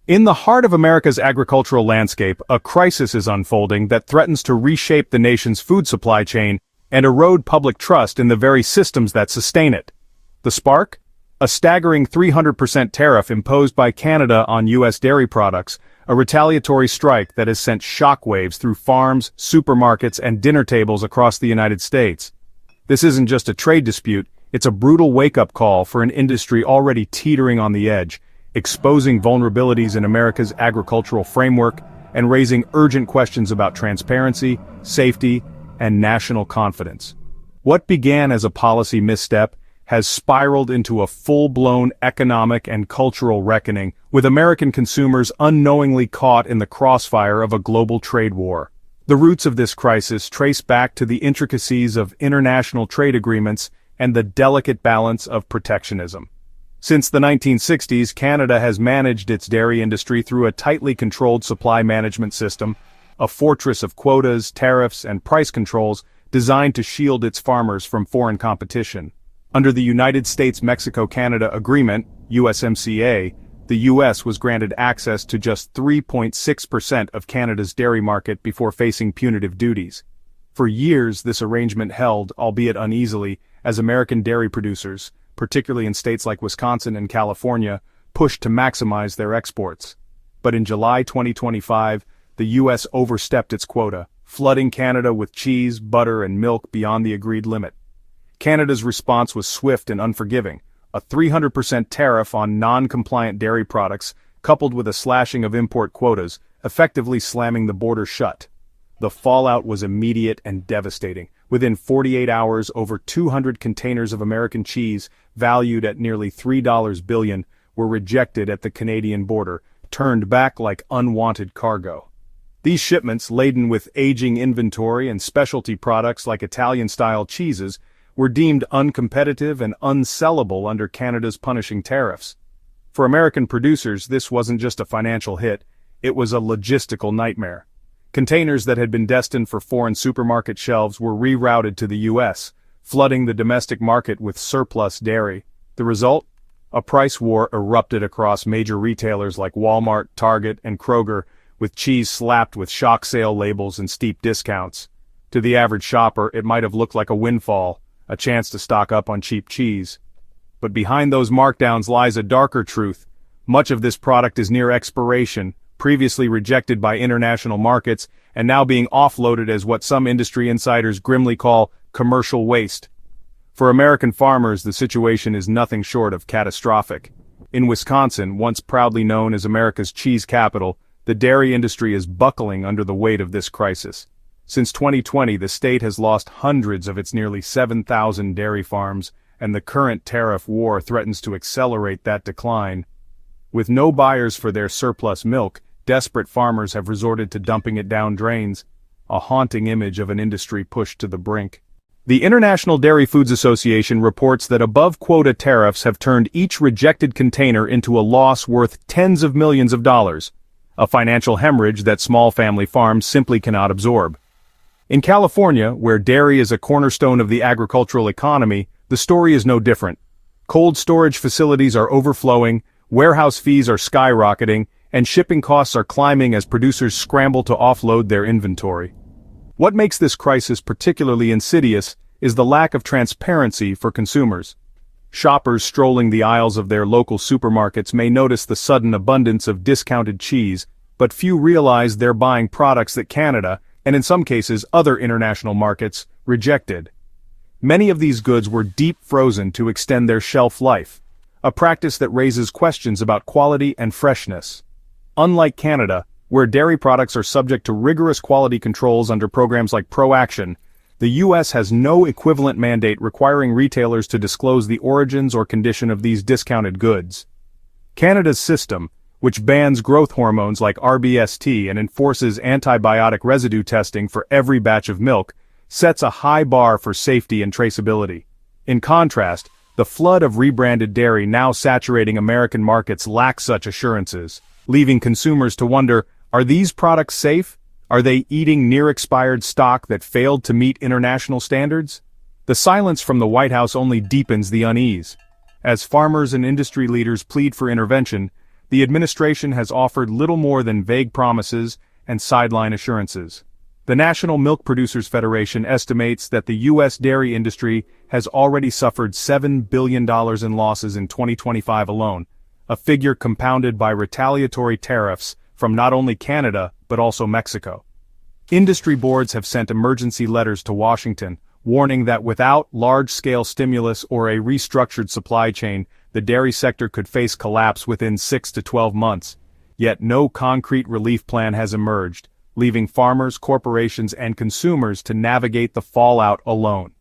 In the heart of America's agricultural landscape, a crisis is unfolding that threatens to reshape the nation's food supply chain and erode public trust in the very systems that sustain it. The spark? A staggering 300% tariff imposed by Canada on U.S. dairy products, a retaliatory strike that has sent shockwaves through farms, supermarkets, and dinner tables across the United States. This isn't just a trade dispute, it's a brutal wake-up call for an industry already teetering on the edge, exposing vulnerabilities in America's agricultural framework and raising urgent questions about transparency, safety, and national confidence. What began as a policy misstep has spiraled into a full-blown economic and cultural reckoning, with American consumers unknowingly caught in the crossfire of a global trade war. The roots of this crisis trace back to the intricacies of international trade agreements and the delicate balance of protectionism. Since the 1960s, Canada has managed its dairy industry through a tightly controlled supply management system, a fortress of quotas, tariffs, and price controls designed to shield its farmers from foreign competition. Under the United States-Mexico-Canada Agreement, USMCA, the U.S. was granted access to just 3.6% of Canada's dairy market before facing punitive duties. For years, this arrangement held, albeit uneasily, as American dairy producers, particularly in states like Wisconsin and California, pushed to maximize their exports. But in July 2025, the U.S. overstepped its quota, flooding Canada with cheese, butter, and milk beyond the agreed limit. Canada's response was swift and unforgiving, a 300% tariff on non-compliant dairy products, coupled with a slashing of import quotas, effectively slamming the border shut. The fallout was immediate and devastating. Within 48 hours, over 200 containers of American cheese, valued at nearly $3 billion, were rejected at the Canadian border, turned back like unwanted cargo. These shipments, laden with aging inventory and specialty products like Italian-style cheeses, were deemed uncompetitive and unsellable under Canada's punishing tariffs. For American producers, this wasn't just a financial hit, it was a logistical nightmare. Containers that had been destined for foreign supermarket shelves were rerouted to the U.S., flooding the domestic market with surplus dairy. The result? A price war erupted across major retailers like Walmart, Target, and Kroger, with cheese slapped with shock sale labels and steep discounts. To the average shopper, it might have looked like a windfall, a chance to stock up on cheap cheese. But behind those markdowns lies a darker truth. Much of this product is near expiration, previously rejected by international markets, and now being offloaded as what some industry insiders grimly call commercial waste. For American farmers, the situation is nothing short of catastrophic. In Wisconsin, once proudly known as America's cheese capital, the dairy industry is buckling under the weight of this crisis. Since 2020, the state has lost hundreds of its nearly 7,000 dairy farms, and the current tariff war threatens to accelerate that decline. With no buyers for their surplus milk, desperate farmers have resorted to dumping it down drains, a haunting image of an industry pushed to the brink. The International Dairy Foods Association reports that above-quota tariffs have turned each rejected container into a loss worth tens of millions of dollars, a financial hemorrhage that small family farms simply cannot absorb. In California, where dairy is a cornerstone of the agricultural economy, the story is no different. Cold storage facilities are overflowing, warehouse fees are skyrocketing, and shipping costs are climbing as producers scramble to offload their inventory. What makes this crisis particularly insidious is the lack of transparency for consumers. Shoppers strolling the aisles of their local supermarkets may notice the sudden abundance of discounted cheese, but few realize they're buying products that Canada, and in some cases other international markets, rejected. Many of these goods were deep frozen to extend their shelf life, a practice that raises questions about quality and freshness. Unlike Canada, where dairy products are subject to rigorous quality controls under programs like ProAction, the U.S. has no equivalent mandate requiring retailers to disclose the origins or condition of these discounted goods. Canada's system, which bans growth hormones like RBST and enforces antibiotic residue testing for every batch of milk, sets a high bar for safety and traceability. In contrast, the flood of rebranded dairy now saturating American markets lacks such assurances, leaving consumers to wonder, are these products safe? Are they eating near-expired stock that failed to meet international standards? The silence from the White House only deepens the unease. As farmers and industry leaders plead for intervention, the administration has offered little more than vague promises and sideline assurances. The National Milk Producers Federation estimates that the U.S. dairy industry has already suffered $7 billion in losses in 2025 alone, a figure compounded by retaliatory tariffs from not only Canada but also Mexico. Industry boards have sent emergency letters to Washington, warning that without large-scale stimulus or a restructured supply chain, the dairy sector could face collapse within 6 to 12 months. Yet no concrete relief plan has emerged, leaving farmers, corporations, and consumers to navigate the fallout alone.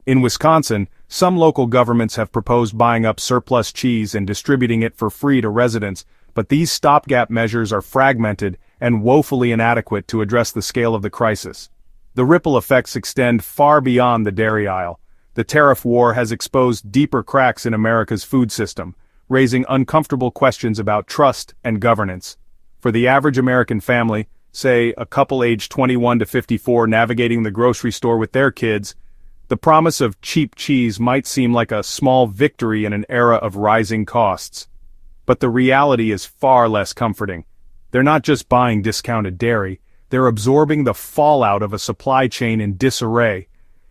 In Wisconsin, some local governments have proposed buying up surplus cheese and distributing it for free to residents, but these stopgap measures are fragmented and woefully inadequate to address the scale of the crisis. The ripple effects extend far beyond the dairy aisle. The tariff war has exposed deeper cracks in America's food system, raising uncomfortable questions about trust and governance. For the average American family, say a couple aged 21 to 54 navigating the grocery store with their kids, the promise of cheap cheese might seem like a small victory in an era of rising costs. But the reality is far less comforting. They're not just buying discounted dairy, they're absorbing the fallout of a supply chain in disarray,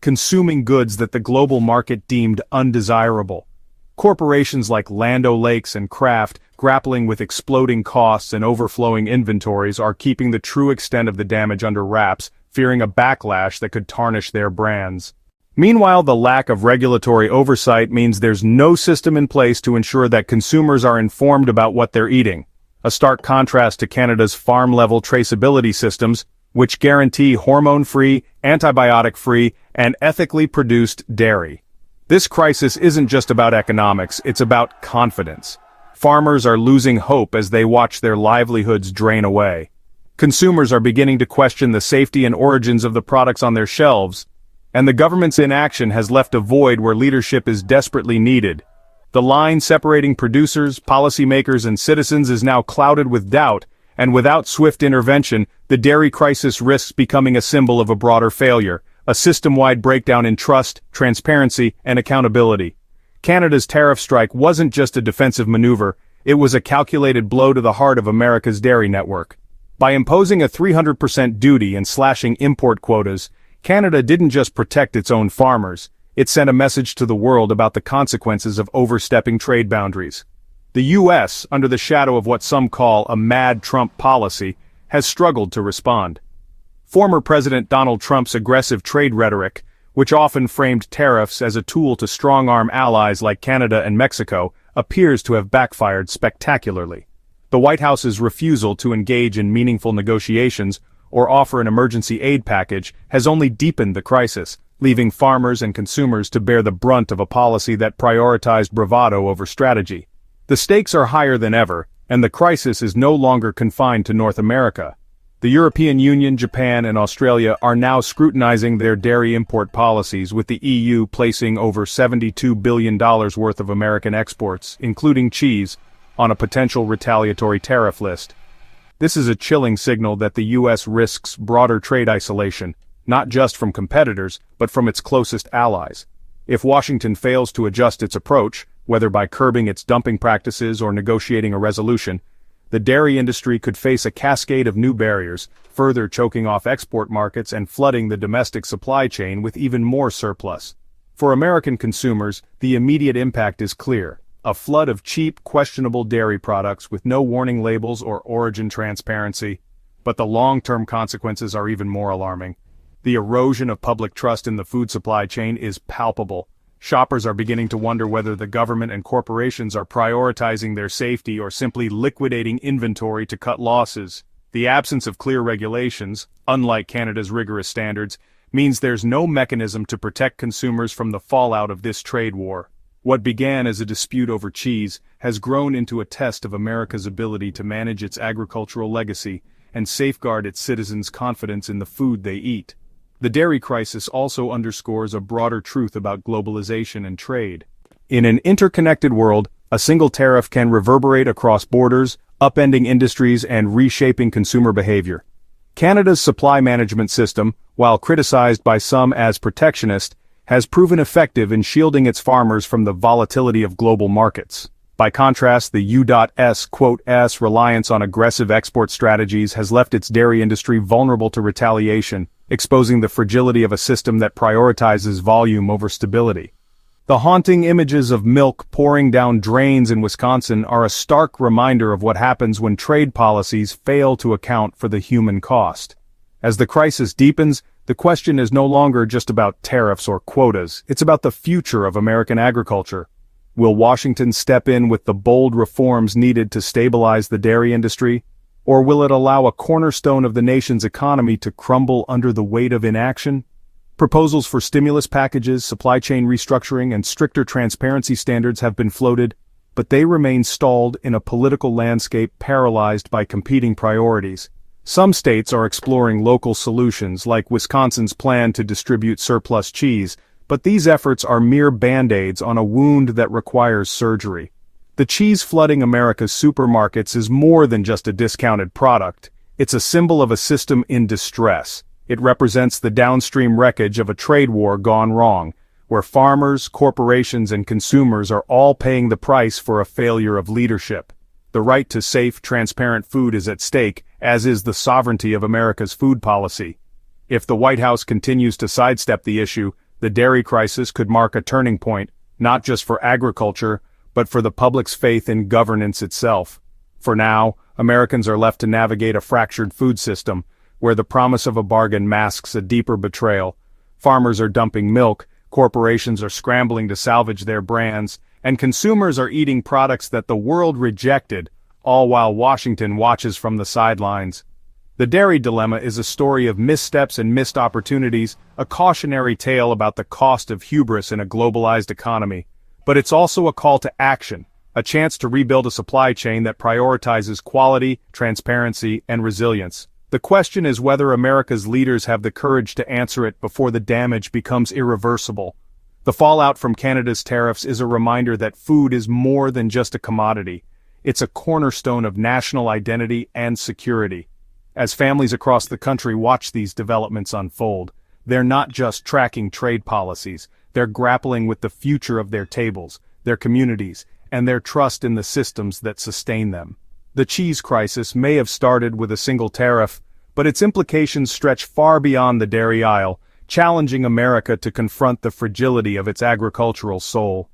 consuming goods that the global market deemed undesirable. Corporations like Land O'Lakes and Kraft, grappling with exploding costs and overflowing inventories, are keeping the true extent of the damage under wraps, fearing a backlash that could tarnish their brands. Meanwhile, the lack of regulatory oversight means there's no system in place to ensure that consumers are informed about what they're eating, a stark contrast to Canada's farm-level traceability systems, which guarantee hormone-free, antibiotic-free, and ethically produced dairy. This crisis isn't just about economics, it's about confidence. Farmers are losing hope as they watch their livelihoods drain away. Consumers are beginning to question the safety and origins of the products on their shelves, and the government's inaction has left a void where leadership is desperately needed. The line separating producers, policymakers, and citizens is now clouded with doubt, and without swift intervention, the dairy crisis risks becoming a symbol of a broader failure, a system-wide breakdown in trust, transparency, and accountability. Canada's tariff strike wasn't just a defensive maneuver, it was a calculated blow to the heart of America's dairy network. By imposing a 300% duty and slashing import quotas, Canada didn't just protect its own farmers, it sent a message to the world about the consequences of overstepping trade boundaries. The U.S., under the shadow of what some call a mad Trump policy, has struggled to respond. Former President Donald Trump's aggressive trade rhetoric, which often framed tariffs as a tool to strong-arm allies like Canada and Mexico, appears to have backfired spectacularly. The White House's refusal to engage in meaningful negotiations or offer an emergency aid package has only deepened the crisis, leaving farmers and consumers to bear the brunt of a policy that prioritized bravado over strategy. The stakes are higher than ever, and the crisis is no longer confined to North America. The European Union, Japan, and Australia are now scrutinizing their dairy import policies, with the EU placing over $72 billion worth of American exports, including cheese, on a potential retaliatory tariff list. This is a chilling signal that the U.S. risks broader trade isolation, not just from competitors, but from its closest allies. If Washington fails to adjust its approach, whether by curbing its dumping practices or negotiating a resolution, the dairy industry could face a cascade of new barriers, further choking off export markets and flooding the domestic supply chain with even more surplus. For American consumers, the immediate impact is clear: a flood of cheap, questionable dairy products with no warning labels or origin transparency. But the long-term consequences are even more alarming. The erosion of public trust in the food supply chain is palpable. Shoppers are beginning to wonder whether the government and corporations are prioritizing their safety or simply liquidating inventory to cut losses. The absence of clear regulations, unlike Canada's rigorous standards, means there's no mechanism to protect consumers from the fallout of this trade war. What began as a dispute over cheese has grown into a test of America's ability to manage its agricultural legacy and safeguard its citizens' confidence in the food they eat. The dairy crisis also underscores a broader truth about globalization and trade. In an interconnected world, a single tariff can reverberate across borders, upending industries and reshaping consumer behavior. Canada's supply management system, while criticized by some as protectionist, has proven effective in shielding its farmers from the volatility of global markets. By contrast, the U.S. reliance on aggressive export strategies has left its dairy industry vulnerable to retaliation, exposing the fragility of a system that prioritizes volume over stability. The haunting images of milk pouring down drains in Wisconsin are a stark reminder of what happens when trade policies fail to account for the human cost. As the crisis deepens, the question is no longer just about tariffs or quotas, it's about the future of American agriculture. Will Washington step in with the bold reforms needed to stabilize the dairy industry, or will it allow a cornerstone of the nation's economy to crumble under the weight of inaction? Proposals for stimulus packages, supply chain restructuring, and stricter transparency standards have been floated, but they remain stalled in a political landscape paralyzed by competing priorities. Some states are exploring local solutions, like Wisconsin's plan to distribute surplus cheese, but these efforts are mere band-aids on a wound that requires surgery. The cheese flooding America's supermarkets is more than just a discounted product. It's a symbol of a system in distress. It represents the downstream wreckage of a trade war gone wrong, where farmers, corporations, and consumers are all paying the price for a failure of leadership. The right to safe, transparent food is at stake, as is the sovereignty of America's food policy. If the White House continues to sidestep the issue, the dairy crisis could mark a turning point, not just for agriculture, but for the public's faith in governance itself. For now, Americans are left to navigate a fractured food system, where the promise of a bargain masks a deeper betrayal. Farmers are dumping milk, corporations are scrambling to salvage their brands, and consumers are eating products that the world rejected, all while Washington watches from the sidelines. The dairy dilemma is a story of missteps and missed opportunities, a cautionary tale about the cost of hubris in a globalized economy. But it's also a call to action, a chance to rebuild a supply chain that prioritizes quality, transparency, and resilience. The question is whether America's leaders have the courage to answer it before the damage becomes irreversible. The fallout from Canada's tariffs is a reminder that food is more than just a commodity. It's a cornerstone of national identity and security. As families across the country watch these developments unfold, they're not just tracking trade policies, they're grappling with the future of their tables, their communities, and their trust in the systems that sustain them. The cheese crisis may have started with a single tariff, but its implications stretch far beyond the dairy aisle, challenging America to confront the fragility of its agricultural soul.